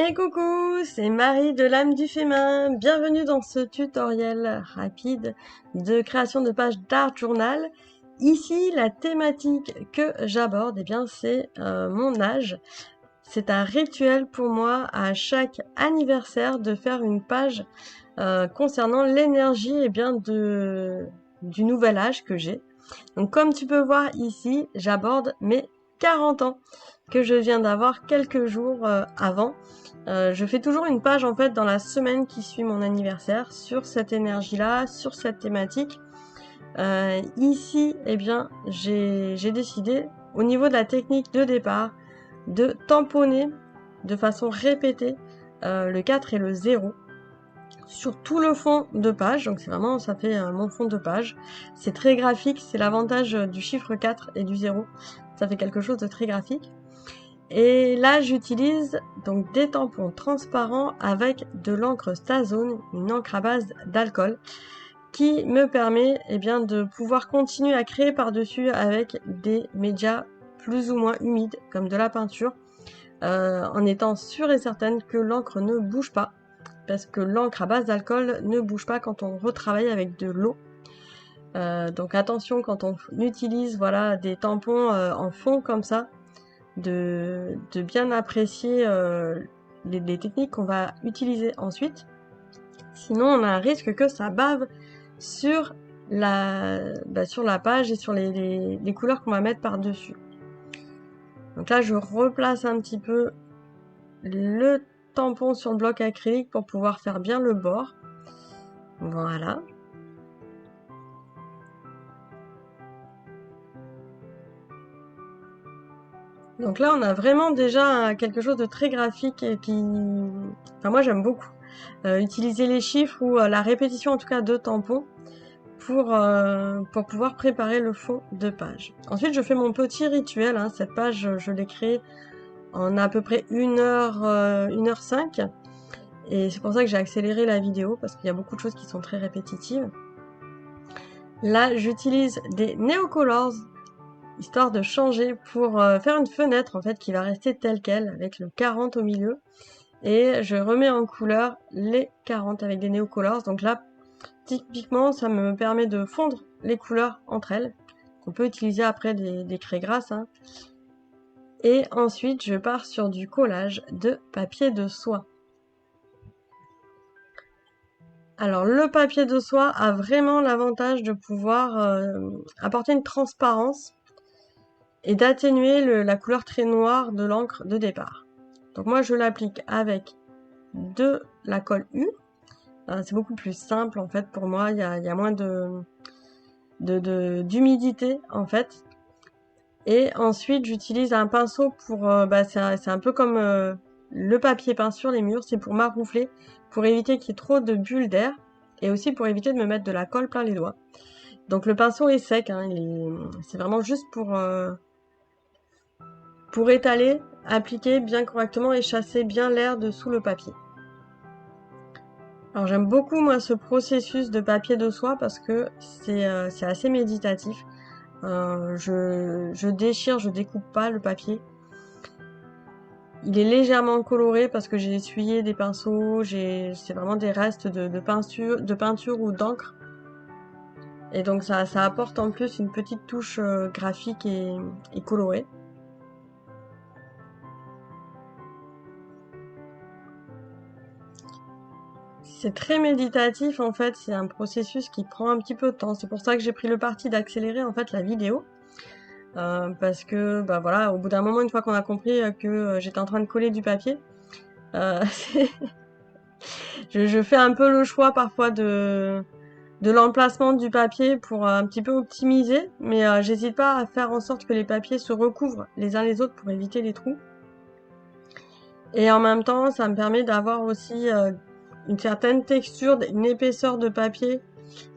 Et coucou, c'est Marie de l'âme du fémin. Bienvenue dans ce tutoriel rapide de création de pages d'art journal. Ici, la thématique que j'aborde, eh bien, c'est mon âge. C'est un rituel pour moi à chaque anniversaire de faire une page concernant l'énergie eh bien du nouvel âge que j'ai. Donc comme tu peux voir ici, j'aborde mes 40 ans que je viens d'avoir quelques jours avant. Je fais toujours une page en fait dans la semaine qui suit mon anniversaire sur cette énergie-là, sur cette thématique. Ici, eh bien, j'ai décidé au niveau de la technique de départ de tamponner de façon répétée le 4 et le 0 sur tout le fond de page. Donc c'est vraiment, ça fait mon fond de page. C'est très graphique, c'est l'avantage du chiffre 4 et du 0. Ça fait quelque chose de très graphique. Et là, j'utilise donc des tampons transparents avec de l'encre Stazone, une encre à base d'alcool, qui me permet bien de pouvoir continuer à créer par-dessus avec des médias plus ou moins humides, comme de la peinture, en étant sûre et certaine que l'encre ne bouge pas, parce que l'encre à base d'alcool ne bouge pas quand on retravaille avec de l'eau. Donc attention quand on utilise voilà, des tampons en fond comme ça, de bien apprécier les techniques qu'on va utiliser ensuite. Sinon, on a un risque que ça bave sur la page et sur les couleurs qu'on va mettre par-dessus. Donc là, je replace un petit peu le tampon sur le bloc acrylique pour pouvoir faire bien le bord. Voilà. Donc là, on a vraiment déjà quelque chose de très graphique et qui... Enfin, moi, j'aime beaucoup. Utiliser les chiffres ou la répétition, en tout cas, de tampons pour pouvoir préparer le fond de page. Ensuite, je fais mon petit rituel. Hein. Cette page, je l'ai créée en à peu près 1h05. Et c'est pour ça que j'ai accéléré la vidéo, parce qu'il y a beaucoup de choses qui sont très répétitives. Là, j'utilise des Neocolors, histoire de changer pour faire une fenêtre en fait qui va rester telle quelle avec le 40 au milieu, et je remets en couleur les 40 avec des Neocolors. Donc là typiquement ça me permet de fondre les couleurs entre elles, qu'on peut utiliser après des craies grasses, hein. Et ensuite je pars sur du collage de papier de soie. Alors le papier de soie a vraiment l'avantage de pouvoir apporter une transparence et d'atténuer la couleur très noire de l'encre de départ. Donc moi je l'applique avec de la colle U. C'est beaucoup plus simple en fait pour moi, il y a moins d'humidité en fait. Et ensuite j'utilise un pinceau pour, c'est un peu comme le papier peint sur les murs, c'est pour maroufler, pour éviter qu'il y ait trop de bulles d'air, et aussi pour éviter de me mettre de la colle plein les doigts. Donc le pinceau est sec, hein, c'est vraiment juste pour étaler, appliquer bien correctement et chasser bien l'air dessous le papier. Alors j'aime beaucoup moi ce processus de papier de soie parce que c'est assez méditatif. Je déchire, je découpe pas le papier. Il est légèrement coloré parce que j'ai essuyé des pinceaux, c'est vraiment des restes de peinture ou d'encre. Et donc ça apporte en plus une petite touche graphique et colorée. C'est très méditatif en fait, c'est un processus qui prend un petit peu de temps. C'est pour ça que j'ai pris le parti d'accélérer en fait la vidéo. Parce que bah voilà, au bout d'un moment, une fois qu'on a compris que j'étais en train de coller du papier, euh, je fais un peu le choix parfois de l'emplacement du papier pour un petit peu optimiser, mais j'hésite pas à faire en sorte que les papiers se recouvrent les uns les autres pour éviter les trous. Et en même temps, ça me permet d'avoir aussi une certaine texture, une épaisseur de papier,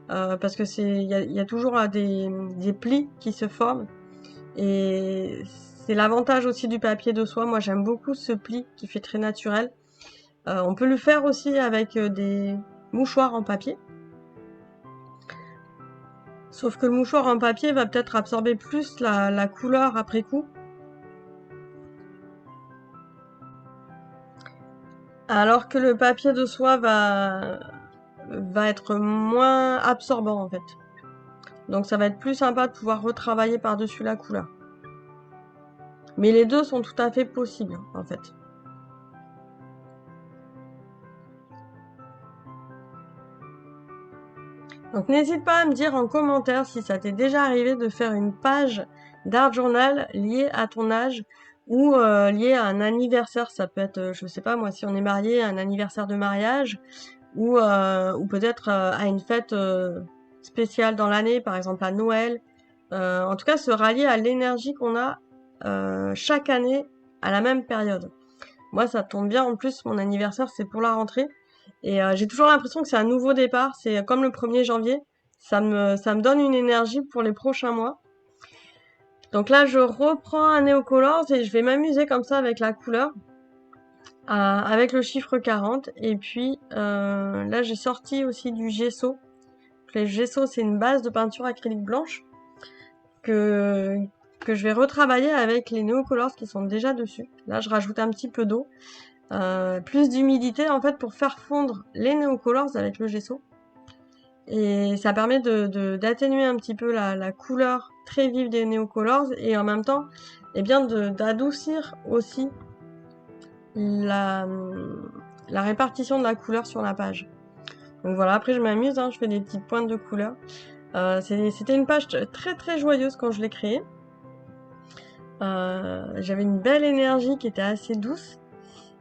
parce que il y a toujours des plis qui se forment. Et c'est l'avantage aussi du papier de soie. Moi, j'aime beaucoup ce pli qui fait très naturel. On peut le faire aussi avec des mouchoirs en papier. Sauf que le mouchoir en papier va peut-être absorber plus la couleur après coup. Alors que le papier de soie va être moins absorbant en fait. Donc ça va être plus sympa de pouvoir retravailler par-dessus la couleur. Mais les deux sont tout à fait possibles en fait. Donc n'hésite pas à me dire en commentaire si ça t'est déjà arrivé de faire une page d'art journal liée à ton âge ou liée à un anniversaire. Ça peut être, je sais pas moi, si on est marié, un anniversaire de mariage ou peut-être à une fête spéciale dans l'année, par exemple à Noël. En tout cas, se rallier à l'énergie qu'on a chaque année à la même période. Moi, ça tombe bien. En plus, mon anniversaire, c'est pour la rentrée. Et j'ai toujours l'impression que c'est un nouveau départ. C'est comme le 1er janvier. Ça me donne une énergie pour les prochains mois. Donc là, je reprends un Neocolors et je vais m'amuser comme ça avec la couleur. Avec le chiffre 40. Et puis là, j'ai sorti aussi du gesso. Le gesso, c'est une base de peinture acrylique blanche que je vais retravailler avec les Neocolors qui sont déjà dessus. Là, je rajoute un petit peu d'eau. Plus d'humidité en fait pour faire fondre les Neocolors avec le gesso. Et ça permet d'atténuer un petit peu la couleur très vive des Neocolors et en même temps d'adoucir aussi la répartition de la couleur sur la page. Donc voilà, après je m'amuse, je fais des petites pointes de couleur. C'était une page très très joyeuse quand je l'ai créée. J'avais une belle énergie qui était assez douce.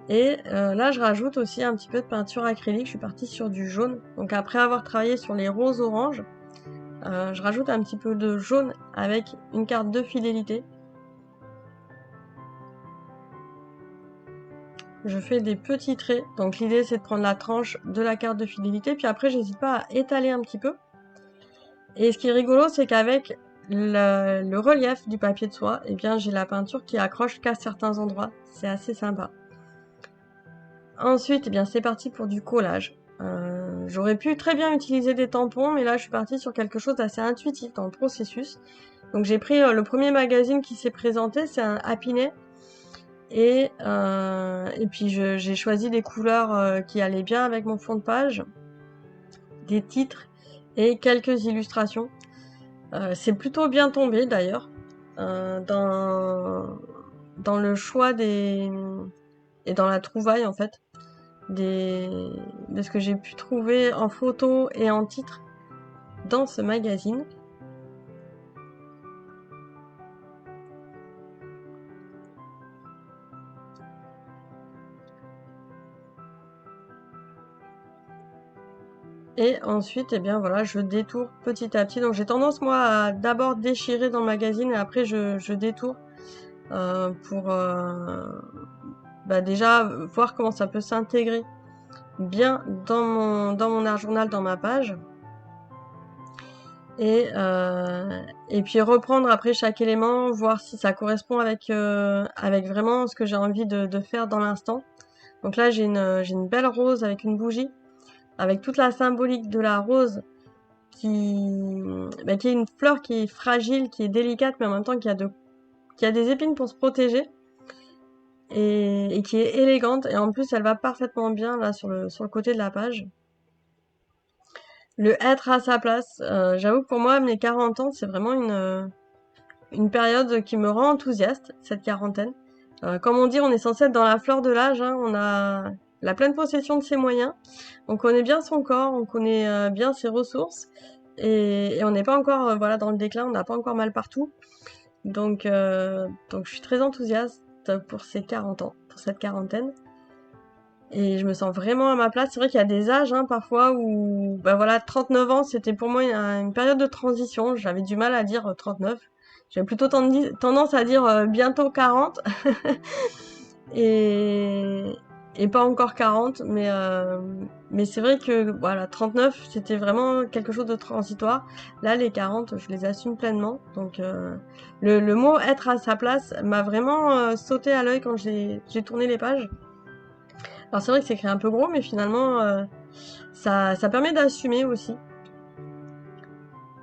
Et là, je rajoute aussi un petit peu de peinture acrylique. Je suis partie sur du jaune. Donc après avoir travaillé sur les roses oranges, je rajoute un petit peu de jaune avec une carte de fidélité. Je fais des petits traits. Donc l'idée, c'est de prendre la tranche de la carte de fidélité. Puis après, j'hésite pas à étaler un petit peu. Et ce qui est rigolo, c'est qu'avec le relief du papier de soie, eh bien, j'ai la peinture qui accroche qu'à certains endroits. C'est assez sympa. Ensuite, eh bien, c'est parti pour du collage. J'aurais pu très bien utiliser des tampons, mais là, je suis partie sur quelque chose d'assez intuitif dans le processus. Donc, j'ai pris le premier magazine qui s'est présenté, c'est un Happiness. Et puis, j'ai choisi des couleurs qui allaient bien avec mon fond de page, des titres et quelques illustrations. C'est plutôt bien tombé, d'ailleurs, dans le choix et dans la trouvaille, en fait. De ce que j'ai pu trouver en photo et en titre dans ce magazine. Et ensuite, eh bien voilà, je détourne petit à petit. Donc j'ai tendance moi à d'abord déchirer dans le magazine et après je détourne pour déjà voir comment ça peut s'intégrer bien dans mon art journal, dans ma page. Et puis reprendre après chaque élément, voir si ça correspond avec vraiment ce que j'ai envie de faire dans l'instant. Donc là, j'ai une belle rose avec une bougie, avec toute la symbolique de la rose qui est une fleur qui est fragile, qui est délicate, mais en même temps qui a des épines pour se protéger et qui est élégante. Et en plus, elle va parfaitement bien là sur le côté de la page. Le être à sa place, j'avoue que pour moi, mes 40 ans, c'est vraiment une période qui me rend enthousiaste, cette quarantaine. Comme on dit, on est censé être dans la fleur de l'âge, on a la pleine possession de ses moyens, on connaît bien son corps, on connaît bien ses ressources, et on n'est pas encore dans le déclin, on n'a pas encore mal partout. Donc je suis très enthousiaste pour ces 40 ans, pour cette quarantaine. Et je me sens vraiment à ma place. C'est vrai qu'il y a des âges parfois où 39 ans, c'était pour moi une période de transition. J'avais du mal à dire 39. J'avais plutôt tendance à dire bientôt 40. et pas encore 40, mais c'est vrai que 39, c'était vraiment quelque chose de transitoire. Là, les 40, je les assume pleinement. Donc le mot être à sa place m'a vraiment sauté à l'œil quand j'ai tourné les pages. Alors c'est vrai que c'est écrit un peu gros, mais finalement ça permet d'assumer aussi.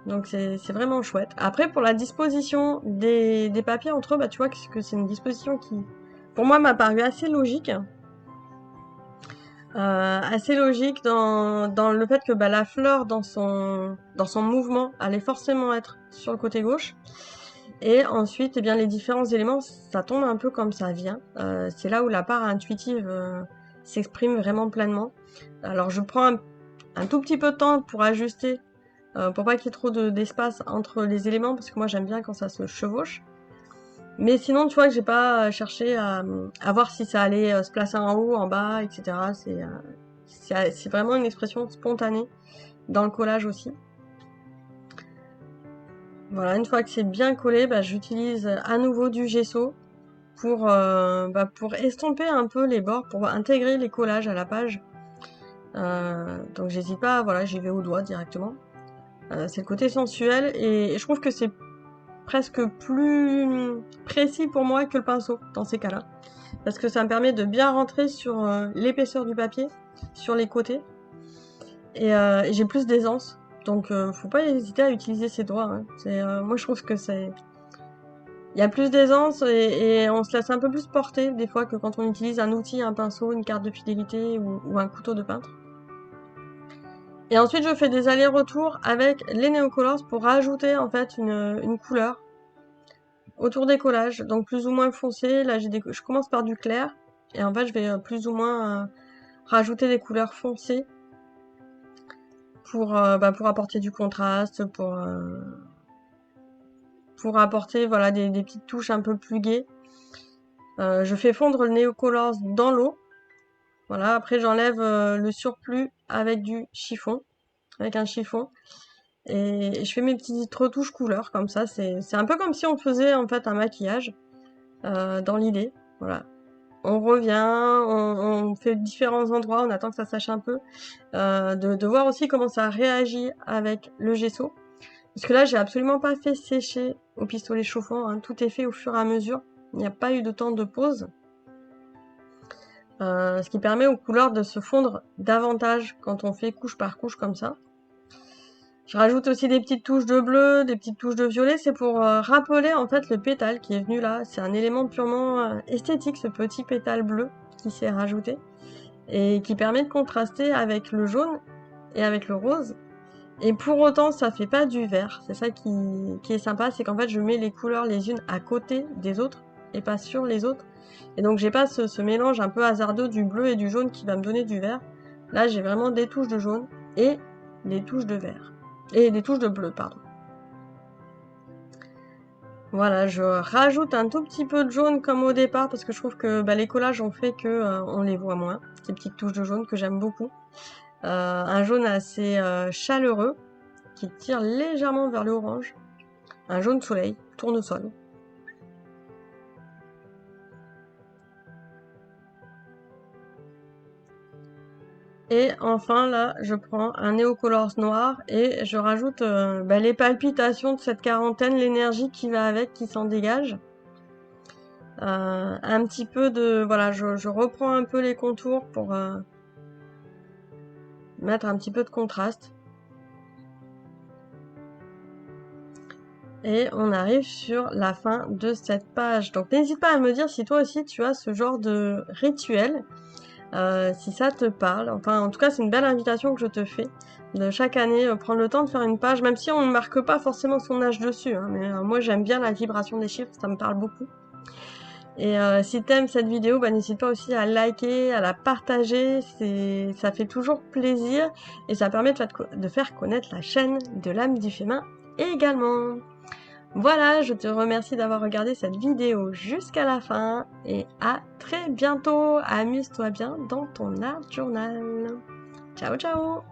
Donc c'est vraiment chouette. Après, pour la disposition des papiers entre eux, tu vois que c'est une disposition qui, pour moi, m'a paru assez logique. assez logique dans le fait que bah, la fleur, dans son mouvement, allait forcément être sur le côté gauche. Et ensuite, eh bien, les différents éléments, ça tombe un peu comme ça vient. C'est là où la part intuitive s'exprime vraiment pleinement. Alors, je prends un tout petit peu de temps pour ajuster, pour pas qu'il y ait trop d'espace entre les éléments, parce que moi, j'aime bien quand ça se chevauche. Mais sinon, tu vois que j'ai pas cherché à voir si ça allait se placer en haut, en bas, etc. C'est vraiment une expression spontanée dans le collage aussi. Voilà, une fois que c'est bien collé, bah, j'utilise à nouveau du gesso pour estomper un peu les bords, pour intégrer les collages à la page. Donc j'hésite pas, voilà, j'y vais au doigt directement. C'est le côté sensuel et je trouve que c'est presque plus précis pour moi que le pinceau dans ces cas-là. Parce que ça me permet de bien rentrer sur l'épaisseur du papier, sur les côtés. Et j'ai plus d'aisance. Donc faut pas hésiter à utiliser ses doigts. Hein. Moi je trouve que c'est... Il y a plus d'aisance et on se laisse un peu plus porter des fois que quand on utilise un outil, un pinceau, une carte de fidélité ou un couteau de peintre. Et ensuite je fais des allers-retours avec les Neocolors pour rajouter en fait une couleur autour des collages, donc plus ou moins foncé. Là je commence par du clair et en fait je vais plus ou moins rajouter des couleurs foncées pour apporter du contraste, pour apporter voilà des petites touches un peu plus gaies. Je fais fondre le Neocolors dans l'eau. Voilà, après j'enlève le surplus avec du chiffon, avec un chiffon. Et je fais mes petites retouches couleurs comme ça. C'est un peu comme si on faisait en fait un maquillage dans l'idée. Voilà. On revient, on fait différents endroits, on attend que ça sèche un peu. De voir aussi comment ça réagit avec le gesso. Parce que là, j'ai absolument pas fait sécher au pistolet chauffant. Hein. Tout est fait au fur et à mesure. Il n'y a pas eu de temps de pause. Ce qui permet aux couleurs de se fondre davantage quand on fait couche par couche comme ça. Je rajoute aussi des petites touches de bleu, des petites touches de violet, c'est pour rappeler en fait le pétale qui est venu là. C'est un élément purement esthétique, ce petit pétale bleu qui s'est rajouté et qui permet de contraster avec le jaune et avec le rose. Et pour autant, ça fait pas du vert. C'est ça qui est sympa, c'est qu'en fait je mets les couleurs les unes à côté des autres et pas sur les autres. Et donc j'ai pas ce mélange un peu hasardeux du bleu et du jaune qui va me donner du vert. Là j'ai vraiment des touches de jaune et des touches de vert. Et des touches de bleu, pardon. Voilà, je rajoute un tout petit peu de jaune comme au départ parce que je trouve que les collages ont fait que on les voit moins. Ces petites touches de jaune que j'aime beaucoup. Un jaune assez chaleureux qui tire légèrement vers le orange. Un jaune soleil, tournesol. Et enfin là, je prends un Neocolors noir et je rajoute les palpitations de cette quarantaine, l'énergie qui va avec, qui s'en dégage. Un petit peu de... Voilà, je reprends un peu les contours pour mettre un petit peu de contraste. Et on arrive sur la fin de cette page. Donc n'hésite pas à me dire si toi aussi tu as ce genre de rituel. Si ça te parle, enfin en tout cas c'est une belle invitation que je te fais de chaque année prendre le temps de faire une page, même si on ne marque pas forcément son âge dessus, hein, mais moi j'aime bien la vibration des chiffres, ça me parle beaucoup. Et si t'aimes cette vidéo, n'hésite pas aussi à liker, à la partager, ça fait toujours plaisir et ça permet de faire connaître la chaîne de l'âme du féminin également. Voilà, je te remercie d'avoir regardé cette vidéo jusqu'à la fin et à très bientôt. Amuse-toi bien dans ton art journal. Ciao ciao.